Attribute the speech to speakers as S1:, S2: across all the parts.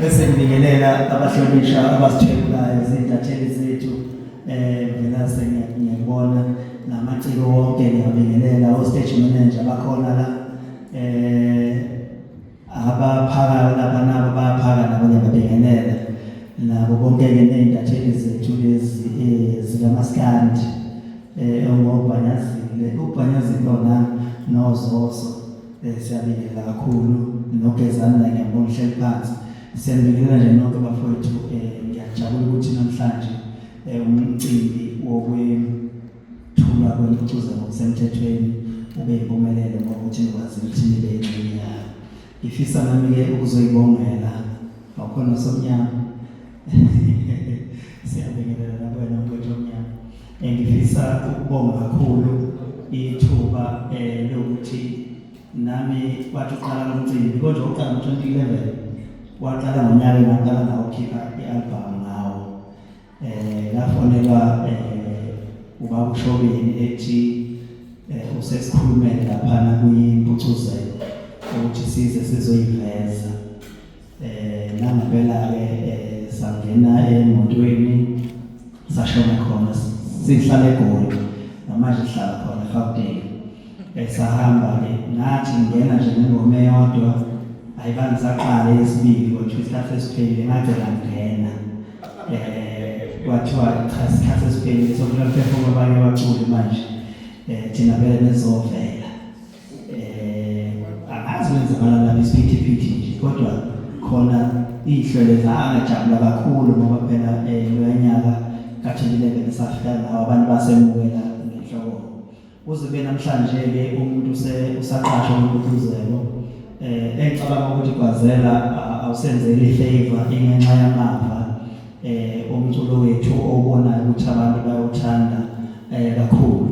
S1: bese ngibingelela abahlonishwa abasithwebulayo zintatheli zethu vela ngiyabona namaciko wonke ngiyabingelela o-stage manager bakhona la abaphakayo lapha nabo bayaphaka nabo ngiyabingelela nabo bonke-ke ney'ntatheli zethu lezi zikamaskandi ubhanyazile lona nozoso siyabingelela kakhulu nogezana ngiyambona uhleli phansi siyabingelela nje nonke bafowethu ngiyajabula ukuthi namhlanje umcimbi wokwethula kwempucuza ngokusemthethweni ube yimpumelelo ngokuthi nikwazi ukuthi nibe yingxenye yayo. Ngifisa nami-ke ukuzoyibongela wakhona somnyama siyabingelela nakwena mfowethu omnyama. Ngifisa ukubonga kakhulu ithuba lokuthi nami wathi uqala umcimbi kodwa uqala ngo-2011 waqala ngonyaka ngaqala ngawo ukhipha i-album ngawo ngafonelwa ubaba uShobeni ethi usesikhulumele laphana kuyimpucuzelo ukuthi size sizoyiveza nangempela-ke sangena emotweni sashona khona sihlala eGoli namanje sihlala khona eGauteng. Sahamba-ke ngathi ngena nje ngengoma eyodwa ayibani saqala yesibili kodwa isikhathi esiphelile ngagcina ngena kwathiwa isikhathi esiphelile sokula perform abanye abaculi manje thina vele nezovela angazi wenzakala lapha isiphithiphithi nje kodwa khona iy'hlwele zangajabula kakhulu ngoba phela loya nyaka ka-2011 safika nawo abantu basemukela ngenhloko. Uze namhlanje-ke umuntu usaqashwa ngompucuzelo engicabanga ukuthi kwazela awusenzeli ifavor ingenxa yamava umculo wethu obonayo ukuthi abantu bayawuthanda kakhulu.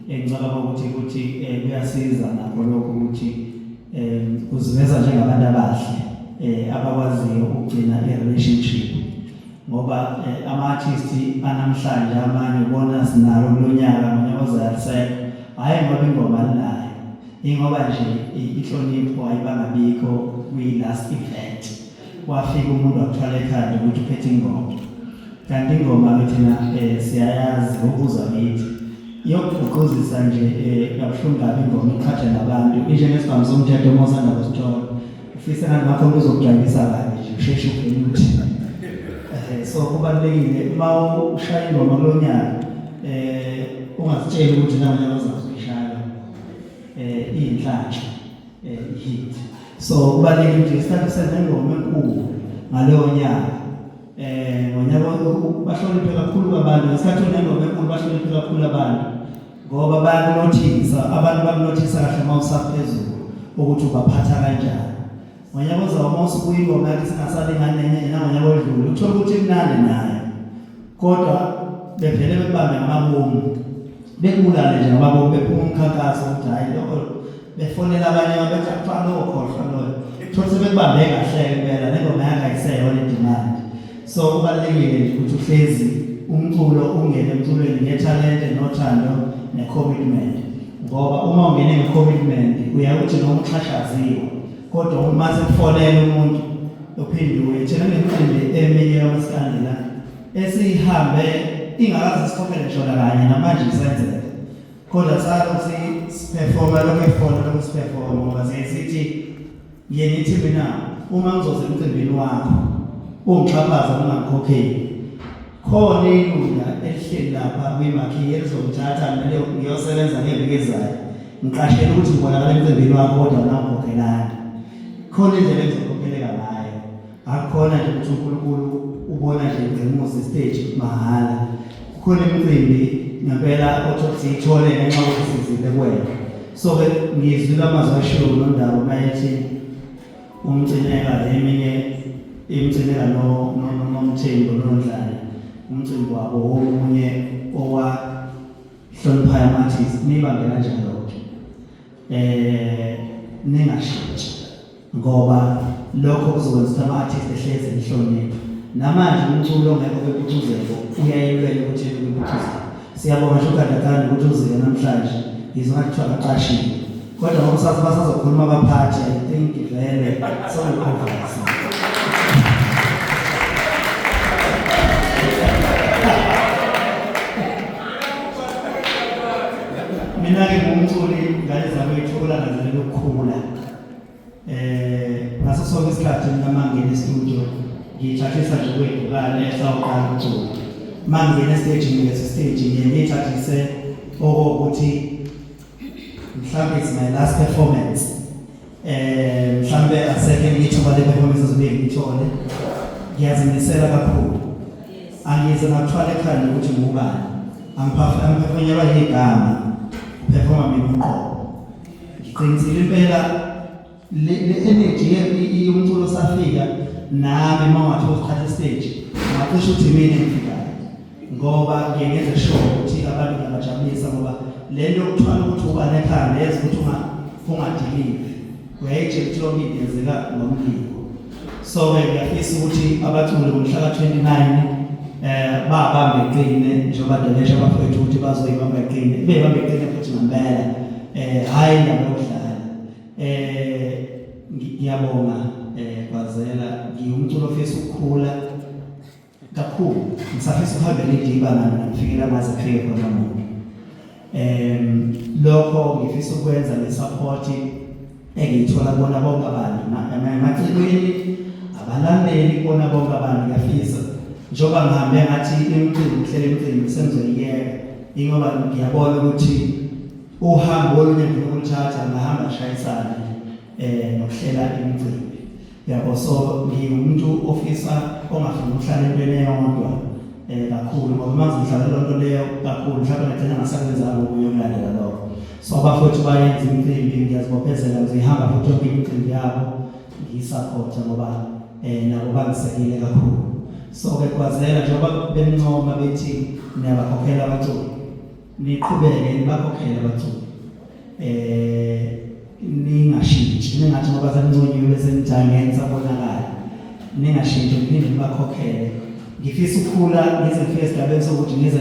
S1: Ngicabanga ukuthi kuyasiza nakho lokho ukuthi kuziveza njengabantu abahle abakwaziyo ukugcina i-relationship ngoba ama-artist anamhlanje amanye ubona sinalo kulonyaka ngonyaka ozalisekho hhayi ngoba ingoma alinayo ingoba nje inhlonipho ayibangabikho kwi-last event wafika umuntu wakuthwala ekhanda ukuthi uphethe ingoma kanti ingoma-ke thina siyayazi ukuza kithi yokugqugquzisa nje kabuhlungu kabi ingoma iqhathe nabantu injengesibhamu somthetho uma usanda kusithola ufisa ngathi ngakho uzokujabulisa kabi nje usheshe upheyuthi. So kubalulekile uma ushaya ingoma kulo nyaka ungazitsheli ukuthi namanye uzazuyishaya iy'nhlanhla hit. So kubalulekile ukuthi isikhathi senza ingoma enkulu ngaloyo nyaka ngonyaka bahloniphe kakhulu abantu ngesikhathi unengoma enkulu bahloniphe kakhulu abantu ngoba bayakunothisa abantu bakunothisa kahle uma usaphezulu ukuthi ubaphatha kanjani. Ngonyaka ozayo uma usubuya ingoma yakhe singasalingani nenye nangonyaka odlule uthola ukuthi mnandi nayo kodwa bevele bekubambe ngamabomu bekubulale nje ngamabomu bephuma umkhankaso ukuthi hhayi lokho befonela abanye babethi akufana okhohlwa loyo thola sebekubambe kahle impela nengoma yakhe ayiseyona idimandi. So kubalulekile nje ukuthi uhlezi umculo ungene emculweni ngethalente nothando ne-commitment ngoba uma ungene nge-commitment uyakuthi noma uxhashaziwe kodwa uma sekufonela umuntu ophindiwe thina ngemicimbi eminye yamaskandi la esihambe ingakaze sikhokhele shona kanye namanje isenzeka kodwa salokhu siperforma lokhu efona lokhu siperforma ngoba sithi yena ithi mina uma ngizoze emcimbini wakho ungixhaphaza ungakhokheli khona ilunga elihleli lapha kwimakhiye elizongithatha nale ngiyosebenza ngeviki ezayo ngiqashela ukuthi ngibonakala emcimbini wakho kodwa unangikhokhelanga. Khona indlela engizokhokheleka ngayo akukhona nje ukuthi uNkulunkulu ubona nje ngemuzi stage mahhala. Kukhona imicimbi ngempela othothi siyithole ngenxa yokuthi sizile kuwena. So-ke ngizwile amazwi ashiwo uNondaba mayethi umcineka eminye imcineka nomthembu noNdlane umcimbi wabo omunye owahloniphayo ama-artist nibambe kanjalo-ke ningashintshi ngoba lokho kuzokwenza ama-artist ehlezi enhlonipho namanje umculo ongekho kwempucuzelo uyayelwela ukuthi kwempucuzelo. Siyabonga nje uGandakani ukuthi uzile namhlanje ngizwa ngathi kuthiwa aqashile kodwa ngoba sazokhuluma abaphathi I think vele so ngesikhathi mina mangena e-studio ngiyithathisa nje kwedukane esawuqala ukucula. Mangena e-stage ngiyese stage ngiyithathise ukuthi mhlawumbe it's my last performance. Mhlawumbe aseke ngithoba le performance ezobe ngithole. Ngiyazimisela kakhulu. Angize ngathwala ekhaya ukuthi ngubani. Angiphefonyelwa igama. Performa mina uqobo. Ngiqinisile impela le energy yomculo safika nami mangathi usikhathi stage ngathi ukuthi mina ngifikayo ngoba ngiyenze sure ukuthi abantu ngiyabajabulisa ngoba lento yokuthwala ukuthi uba nekhanda yenza ukuthi ungadilive uyayitshe ukuthi lonke into yenzeka ngomlilo. So ngiyafisa ukuthi abaculi ngomhla ka-29 babambe eqine njengoba Dalesha bafethu ukuthi bazoyibamba eqine bebambe eqine futhi ngempela hayi indaba yokudlala. Ngiyabonga Kwazela ngiyumculo ofisa ukukhula kakhulu ngisafisa ukuhambela idibana ngifikela maze kufike khona umuntu. Lokho ngifisa ukwenza ngesupport engiyithola kubona bonke abantu emacikweni abalandeli kubona bonke abantu ngiyafisa njengoba ngihambe ngathi imicimbi uhlele imicimbi sengizoyiyeka ingoba ngiyabona ukuthi uhambo olunye ngiluthatha ngahamba shayisana nokuhlela imicimbi. Yabo so ngiwumuntu ofisa ongafuna ukuhlala empeni eyodwa kakhulu ngoba manje ngihlala lonto leyo kakhulu mhlawumbe ngagcina ngasekwenzanga ukuyolandela lokho. So abafowethu bayenza imicimbi ngiyazibophezela ngizihamba futhi yonke imicimbi yabo ngiyisupporta ngoba nabo bangisekile kakhulu. So ke Kwazela njengoba benincoma bethi niyabakhokhela abaculi niqhubeke nibakhokhele abaculi. Ningashintshi ningathi ngoba seninconywe bese nijangene nisabonakala ningashintshi niphinde nibakhokhele. Ngifisa ukukhula ngize ngifike esigabeni sokuthi ngize